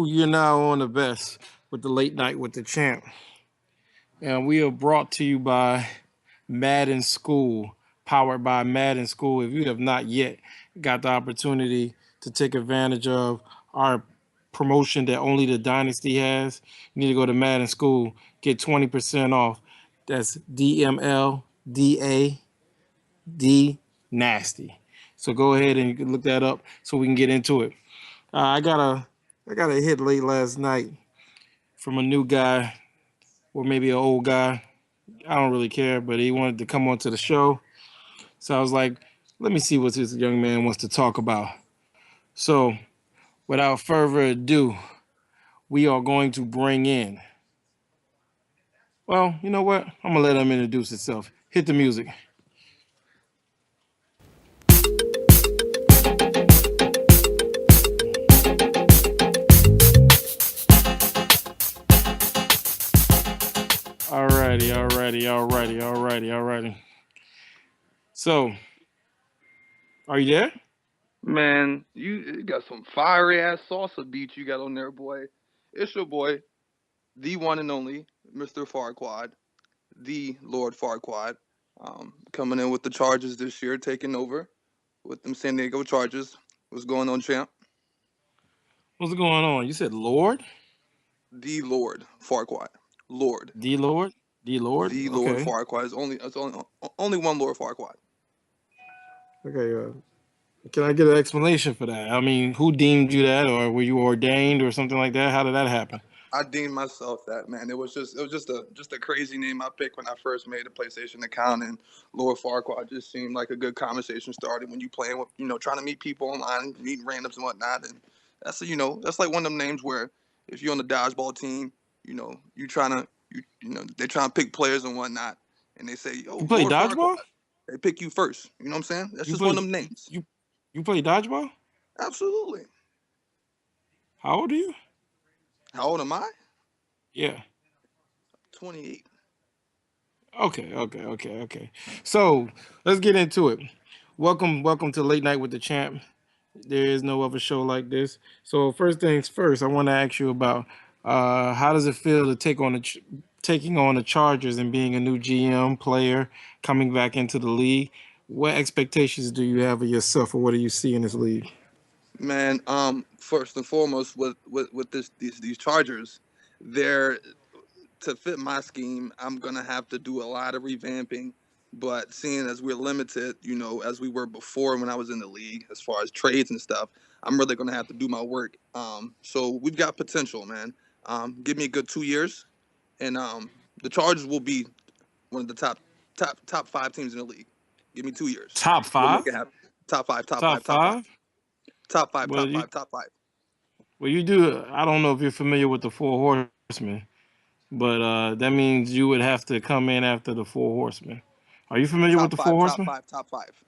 You're now on the best with the late night with the champ. And we are brought to you by Madden School, powered by Madden School. If you have not yet got the opportunity to take advantage of our promotion that only the Dynasty has, you need to go to Madden School, get 20% off. That's DMLDAD nasty. So go ahead and you can look that up so we can get into it. I got a hit late last night from a new guy or maybe an old guy. I don't really care, but he wanted to come onto the show. So I was like, let me see what this young man wants to talk about. So without further ado, we are going to bring in. Well, you know what? I'm gonna let him introduce himself. Hit the music. Alrighty. So, are you there? Man, you got some fiery ass salsa beats you got on there, boy. It's your boy, the one and only Mr. Farquad, the Lord Farquad, coming in with the Chargers this year, taking over with them San Diego Chargers. What's going on, champ? What's going on? You said Lord? The Lord Farquad, Lord, The Lord? The Lord? the Lord Okay. Farquad. It's only one Lord Farquad. Okay. Can I get an explanation for that? I mean, who deemed you that, or were you ordained, or something like that? How did that happen? I deemed myself that, man. It was just a crazy name I picked when I first made a PlayStation account, and Lord Farquaad just seemed like a good conversation started when you playing with, trying to meet people online, meeting randoms and whatnot. And that's like one of them names where if you're on the dodgeball team, they're trying to pick players and whatnot, and they say, You "Yo, play Lord Farquaad," dodgeball? they pick you first. You know what I'm saying? That's You just one play of them names. you you play dodgeball? Absolutely. How old are you? How old am I? Yeah. 28. Okay. So let's get into it. Welcome to Late Night with the Champ. There is no other show like this. So first things first, I want to ask you about how does it feel to taking on the Chargers and being a new GM player coming back into the league? What expectations do you have of yourself, or what do you see in this league? Man, first and foremost, with these Chargers, they're to fit my scheme. I'm gonna have to do a lot of revamping. But seeing as we're limited, as we were before when I was in the league, as far as trades and stuff, I'm really gonna have to do my work. So we've got potential, man. Give me a good 2 years, and the Chargers will be one of the top five teams in the league. Give me 2 years. Top We'll make five? it happen. Top five, top Top five, top five, five? top five, Well, top you five, top five. well you do. I don't know if you're familiar with the Four Horsemen, but that means you would have to come in after the Four Horsemen. Are you familiar with Top the Four five, top Horsemen? five, top five.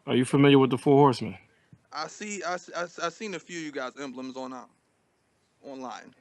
Are you familiar with the Four Horsemen? I seen a few of you guys emblems on online.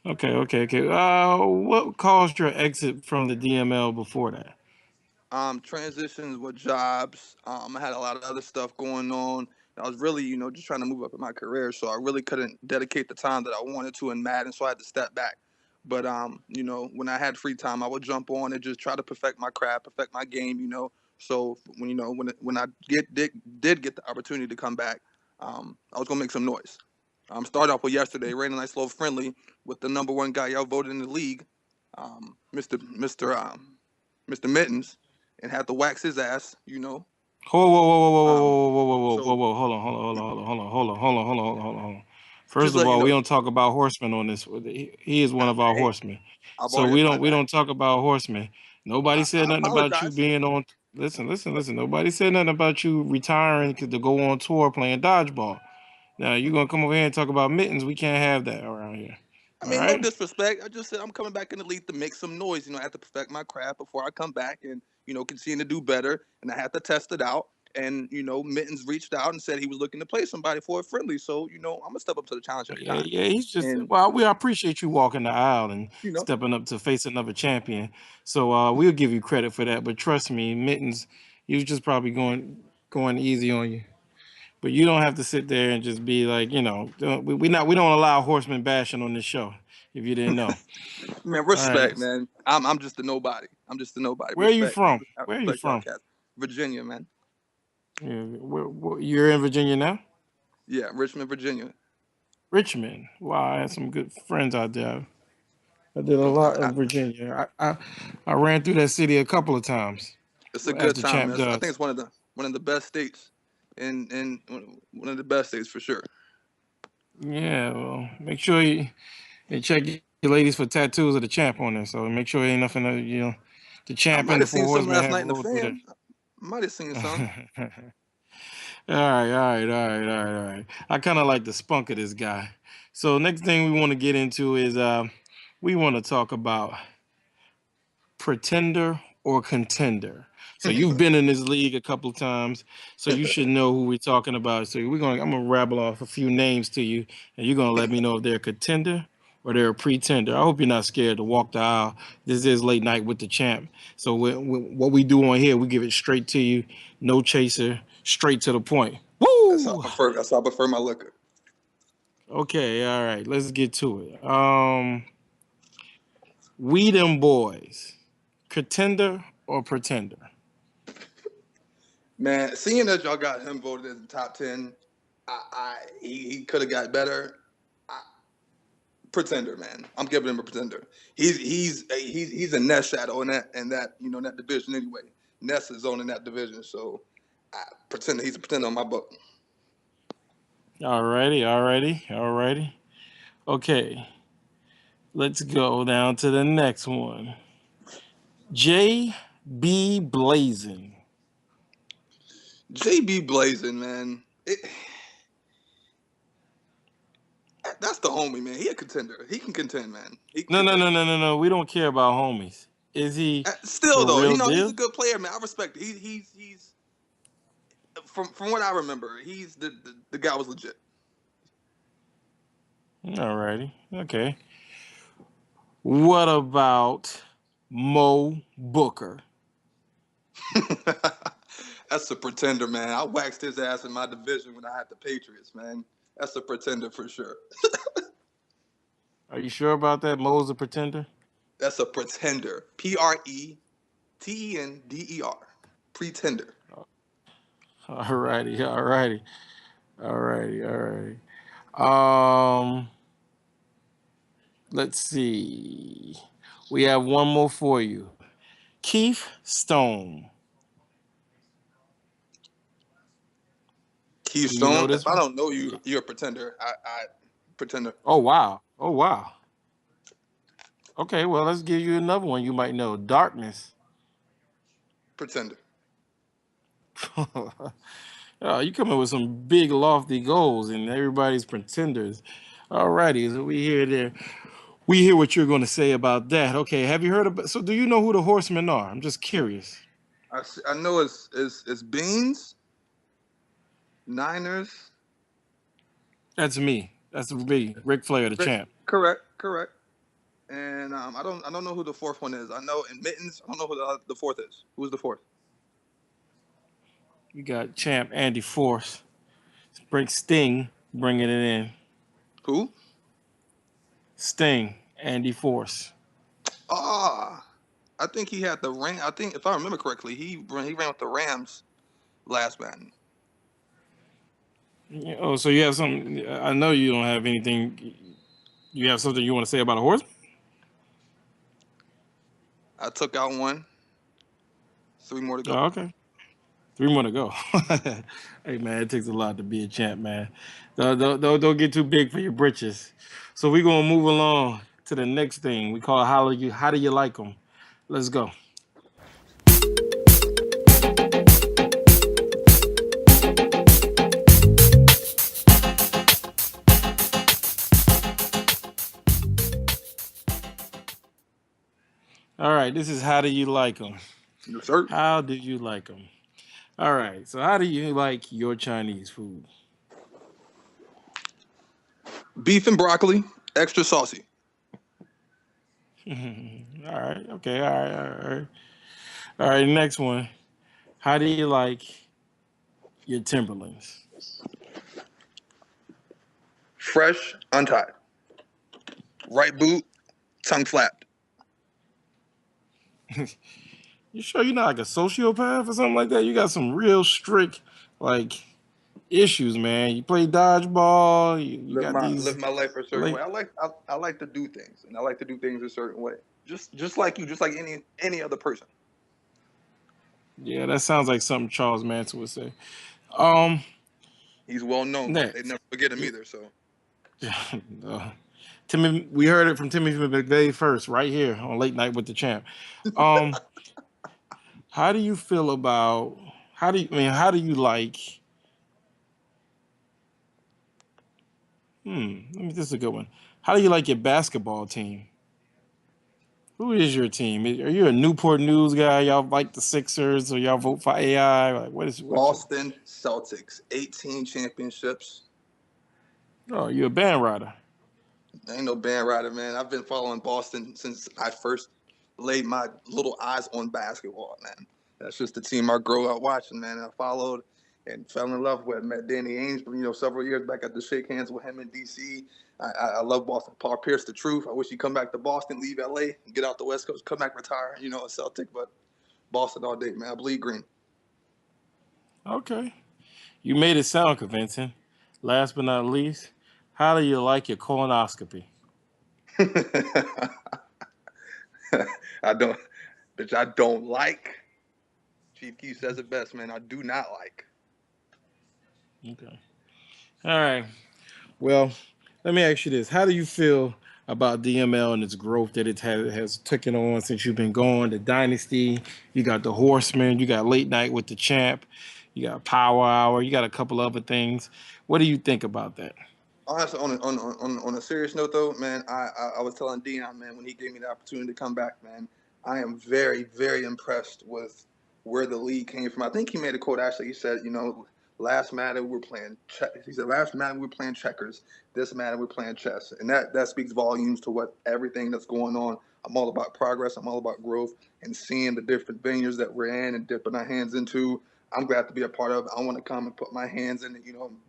Okay. What caused your exit from the DML before that? Transitions with jobs. I had a lot of other stuff going on. I was really, just trying to move up in my career, so I really couldn't dedicate the time that I wanted to in Madden, so I had to step back. But when I had free time, I would jump on and just try to perfect my craft, perfect my game. So when I did get the opportunity to come back, I was gonna make some noise. Started off with yesterday, ran a nice little friendly with the number one guy y'all voted in the league, Mr. Mittens, and had to wax his ass. Um, so Whoa. Hold on. First just of let you all, know, we don't talk about horsemen on this. He is one of our hey, horsemen. I've So already we apologized. don't talk about horsemen. Nobody said I nothing about you apologize. being on. Listen. Nobody said nothing about you retiring to go on tour playing dodgeball. Now you're gonna come over here and talk about mittens. We can't have that around here. I All mean, no right. disrespect. I just said I'm coming back in the league to make some noise. I have to perfect my craft before I come back and, continue to do better. And I had to test it out. And, Mittens reached out and said he was looking to play somebody for a friendly. So, I'm going to step up to the challenge every time. Yeah. He's just And, well. We appreciate you walking the aisle and you know, stepping up to face another champion. So we'll give you credit for that. But trust me, Mittens, he was just probably going easy on you. But you don't have to sit there and just be like, we don't allow horseman bashing on this show. If you didn't know. Man, All right. respect, man. I'm just a nobody. I'm just a nobody. Where are you Respect. from? I Where are you respect y'all from? cats. Virginia, man. Yeah, you're in Virginia now? Yeah, Richmond, Virginia. Richmond. Wow, I had some good friends out there. I did a Um, I, lot I, in Virginia. I ran through that city a couple of times it's a as good the time, champ man. I think does. it's one of the best states, in one of the best states for sure. Yeah, well, make sure you check your ladies for tattoos of the champ on there. So make sure ain't nothing that, the I champ might and the have four seen some horsemen last have night in the rolled through there. fan. Might have seen some. All right, all right, all right, all right, all right. I kind of like the spunk of this guy. So next thing we want to get into is we want to talk about pretender or contender. So you've been in this league a couple of times, so you should know who we're talking about. So I'm gonna rabble off a few names to you, and you're gonna let me know if they're a contender or they're a pretender. I hope you're not scared to walk the aisle. This is late night with the champ. So what we do on here, we give it straight to you, no chaser, straight to the point. That's how I Woo! prefer. That's how I prefer my liquor. Okay, all right, let's get to it. We them boys, contender or pretender? Man, seeing that y'all got him voted as the top 10, he could have got better. I, Pretender, man. I'm giving him a pretender. He's a Ness shadow in that division anyway. Ness is on in that division, so pretender. He's a pretender on my book. Alrighty, alrighty, alrighty. Okay, let's go down to the next one. JB Blazing. JB Blazing, man. That's the homie, man. He a contender. He can contend, man. He can No, no, contend. no, no, no, no. We don't care about homies. Is he Still the though, real he's a deal? good player, man. I respect it. He's from what I remember, he's the guy was legit. Alrighty, okay. What about Mo Booker? That's a pretender, man. I waxed his ass in my division when I had the Patriots, man. That's a pretender for sure. Are you sure about that? Mo's a pretender? That's a pretender. Pretender. Pretender. Alrighty, alrighty, alrighty, alrighty. Let's see. We have one more for you. Keith Stone. Do you know Keystone. If this I one? don't know you, Yeah. you're a pretender. I pretender. Oh wow. Oh wow. Okay, well let's give you another one you might know. Darkness. Pretender. Oh, you coming with some big lofty goals and everybody's pretenders. Alrighty, so we hear what you're gonna say about that. Okay, have you heard about so do you know who the horsemen are? I'm just curious. I know it's Beans, Niners. That's me. That's me, Ric Flair, the champ. Correct. And I don't know who the fourth one is. I know in Mittens. I don't know who the fourth is. Who's the fourth? You got champ Andy Force. Bring Sting, bringing it in. Who? Sting, Andy Force. Ah, I think he had the Ram. I think if I remember correctly, he ran with the Rams last man. Oh, so you have something? I know you don't have anything. You have something you want to say about a horse? I took out one. 3 more to go. Oh, okay. 3 more to go. Hey man, it takes a lot to be a champ, man. Don't get too big for your britches. So we're gonna move along to the next thing. We call how do you like them? Let's go. All right, this is how do you like them? Yes, sir. How do you like them? All right, so how do you like your Chinese food? Beef and broccoli, extra saucy. All right, okay, all right, all right. All right, next one. How do you like your Timberlands? Fresh, untied. Right boot, tongue flapped. You sure you're not like a sociopath or something like that? You got some real strict like issues, man. You play dodgeball. You got Live these my life a certain way. like I like to do things, and I like to do things a certain way. Just like you, just like any other person. yeah. That sounds like something Charles Manson would say. Um, He's well known, but they next. never forget him either. So uh, Timmy, we heard it from Timmy McVeigh first, right here on Late Night with the Champ. Um, how do you feel about how do you like? This is a good one. How do you like your basketball team? Who is your team? Are you a Newport News guy? Y'all like the Sixers or y'all vote for AI? Like, what's your? Boston Celtics, 18 championships. Oh, you're a band rider. Ain't no band rider, man. I've been following Boston since I first laid my little eyes on basketball, man. That's just the team I grew up watching, man. I followed and fell in love with. Met Danny Ainge, several years back. Got to shake hands with him in D.C. I love Boston. Paul Pierce, the truth. I wish he'd come back to Boston, leave L.A., get out the West Coast, come back, retire. A Celtic, but Boston all day, man. I bleed green. Okay, you made it sound convincing. Last but not least, how do you like your colonoscopy? I don't, bitch. I don't like. Chief Keef says it best, man. I do not like. Okay. All right. Well, let me ask you this: how do you feel about DML and its growth that it has taken on since you've been going? The Dynasty, you got the Horseman, you got Late Night with the Champ, you got Power Hour, you got a couple other things. What do you think about that? Honestly, on a serious note, though, man, I was telling Dion, man, when he gave me the opportunity to come back, man, I am very, very impressed with where the league came from. I think he made a quote, actually. He said, last Madden we were playing he said, last Madden we were playing checkers. This Madden we're playing chess. And that speaks volumes to what everything that's going on. I'm all about progress. I'm all about growth and seeing the different venues that we're in and dipping our hands into. I'm glad to be a part of it. I want to come and put my hands in it,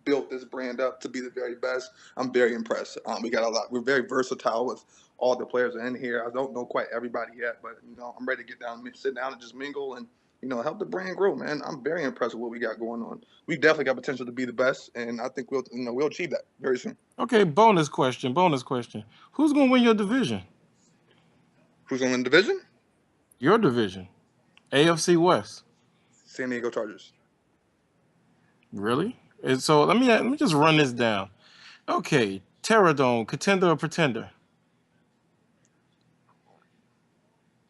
build this brand up to be the very best. I'm very impressed. We got a lot. We're very versatile with all the players in here. I don't know quite everybody yet, but I'm ready to get down, sit down, and just mingle and help the brand grow, man. I'm very impressed with what we got going on. We definitely got potential to be the best, and I think we'll achieve that very soon. Okay, bonus question. Bonus question. Who's gonna win your division? Who's going to win the division? Your division, AFC West. San Diego Chargers. Really? And so let me just run this down. Okay, Terradome, contender or pretender?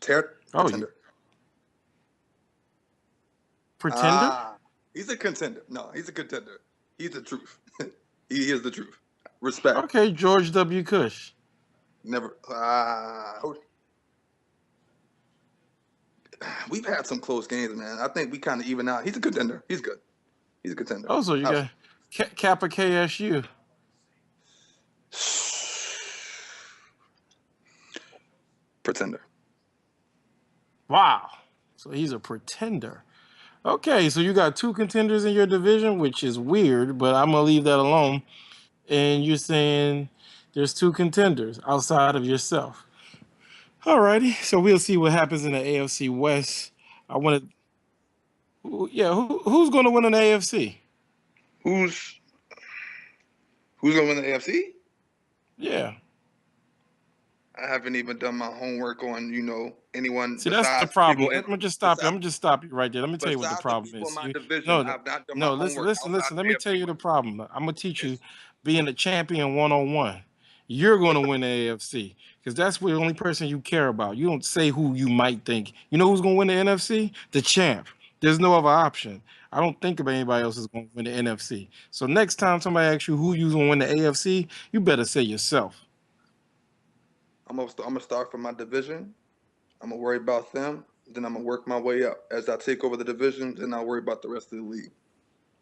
Oh, you Pretender. pretender? He's a contender. No, he's a contender. He's the truth. He is the truth. Respect. Okay, George W. Cush. Never. We've had some close games, man. I think we kind of even out. He's a contender. He's good. He's a contender. Oh, so you got Kappa KSU. Pretender. Wow. So he's a pretender. Okay, so you got two contenders in your division, which is weird, but I'm gonna leave that alone. And you're saying there's two contenders outside of yourself. Alrighty, so we'll see what happens in the AFC West. I want to, yeah, who's going to win in the AFC? Who's going to win the AFC? Yeah. I haven't even done my homework on anyone See, that's the besides problem. people in Let me just stop you. besides, I'm just stop you right there. Let me tell you what the besides the problem people in is. my You division. no, I've not done my no. Listen, homework listen, outside listen. Let the me tell AFC you the West. problem. I'm gonna teach you Yes. being a champion 101. You're What gonna the win the AFC because that's the only person you care about. You don't say who you might think. You know who's gonna win the NFC? The champ. There's no other option. I don't think of anybody else is gonna win the NFC. So next time somebody asks you who you gonna win the AFC, you better say yourself. I'm gonna start from my division. I'm gonna worry about them. Then I'm gonna work my way up. As I take over the division, then I'll worry about the rest of the league.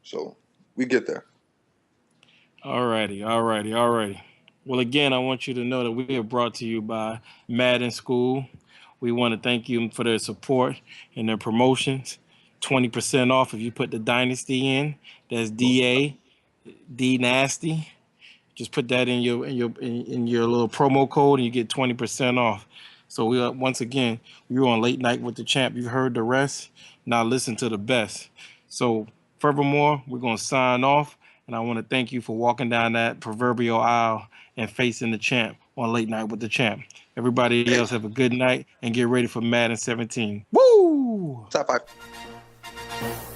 So we get there. Alrighty. Well, again, I want you to know that we are brought to you by Madden School. We want to thank you for their support and their promotions. 20% off if you put the Dynasty in. That's Well, DA, D Nasty. Just put that in your little promo code, and you get 20% off. So we once again, you're on Late Night with the Champ. You've heard the rest. Now listen to the best. So furthermore, we're gonna sign off, and I want to thank you for walking down that proverbial aisle and facing the champ on Late Night with the Champ. Everybody else have a good night and get ready for Madden 17. Woo! Top 5.